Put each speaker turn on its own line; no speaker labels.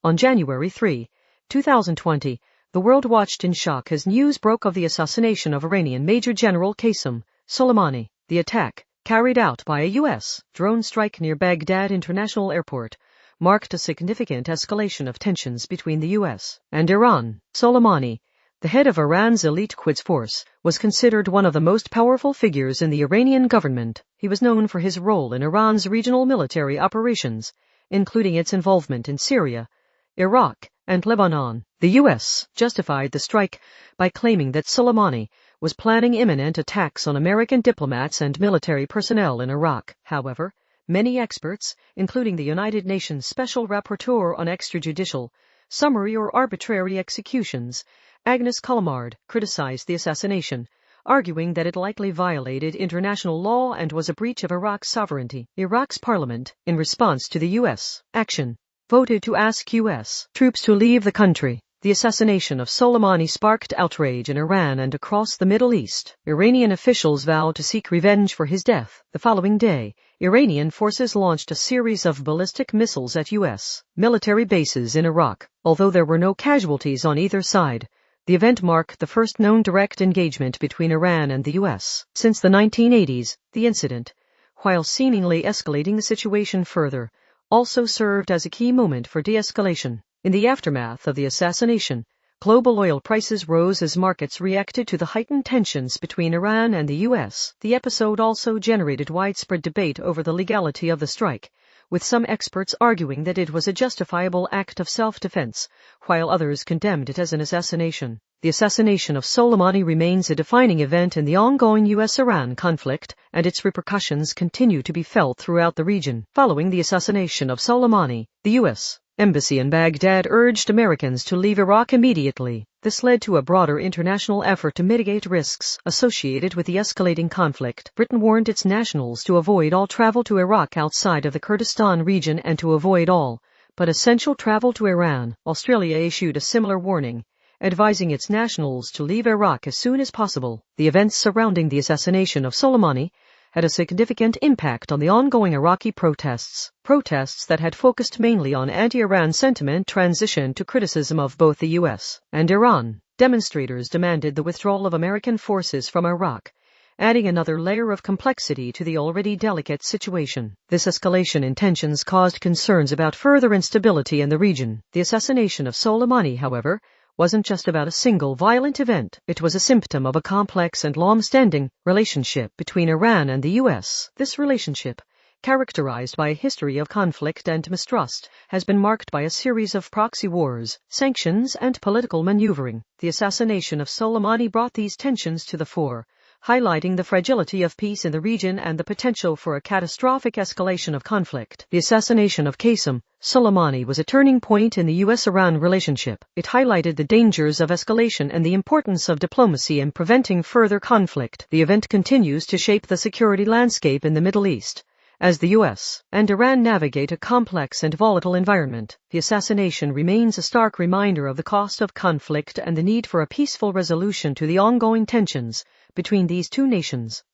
On January 3, 2020, the world watched in shock as news broke of the assassination of Iranian Major General Qasem Soleimani. The attack, carried out by a U.S. drone strike near Baghdad International Airport, marked a significant escalation of tensions between the U.S. and Iran. Soleimani, the head of Iran's elite Quds force, was considered one of the most powerful figures in the Iranian government. He was known for his role in Iran's regional military operations, including its involvement in Syria, Iraq, and Lebanon. The U.S. justified the strike by claiming that Soleimani was planning imminent attacks on American diplomats and military personnel in Iraq. However, many experts, including the United Nations Special Rapporteur on Extrajudicial, Summary or Arbitrary Executions, Agnes Callamard, criticized the assassination, arguing that it likely violated international law and was a breach of Iraq's sovereignty. Iraq's parliament, in response to the U.S. action, voted to ask U.S. troops to leave the country. The assassination of Soleimani sparked outrage in Iran and across the Middle East. Iranian officials vowed to seek revenge for his death. The following day, Iranian forces launched a series of ballistic missiles at U.S. military bases in Iraq. Although there were no casualties on either side, the event marked the first known direct engagement between Iran and the U.S. since the 1980s. The incident, while seemingly escalating the situation further, also served as a key moment for de-escalation. In the aftermath of the assassination, global oil prices rose as markets reacted to the heightened tensions between Iran and the U.S. The episode also generated widespread debate over the legality of the strike, with some experts arguing that it was a justifiable act of self-defense, while others condemned it as an assassination. The assassination of Soleimani remains a defining event in the ongoing U.S.-Iran conflict, and its repercussions continue to be felt throughout the region. Following the assassination of Soleimani, the U.S. Embassy in Baghdad urged Americans to leave Iraq immediately. This led to a broader international effort to mitigate risks associated with the escalating conflict. Britain warned its nationals to avoid all travel to Iraq outside of the Kurdistan region and to avoid all but essential travel to Iran. Australia issued a similar warning, advising its nationals to leave Iraq as soon as possible. The events surrounding the assassination of Soleimani had a significant impact on the ongoing Iraqi protests. Protests that had focused mainly on anti-Iran sentiment transitioned to criticism of both the U.S. and Iran. Demonstrators demanded the withdrawal of American forces from Iraq, adding another layer of complexity to the already delicate situation. This escalation in tensions caused concerns about further instability in the region. The assassination of Soleimani, however, wasn't just about a single violent event. It was a symptom of a complex and long-standing relationship between Iran and the U.S. This relationship, characterized by a history of conflict and mistrust, has been marked by a series of proxy wars, sanctions, and political maneuvering. The assassination of Soleimani brought these tensions to the fore, highlighting the fragility of peace in the region and the potential for a catastrophic escalation of conflict. The assassination of Qasem Soleimani was a turning point in the U.S.-Iran relationship. It highlighted the dangers of escalation and the importance of diplomacy in preventing further conflict. The event continues to shape the security landscape in the Middle East, as the U.S. and Iran navigate a complex and volatile environment. The assassination remains a stark reminder of the cost of conflict and the need for a peaceful resolution to the ongoing tensions between these two nations.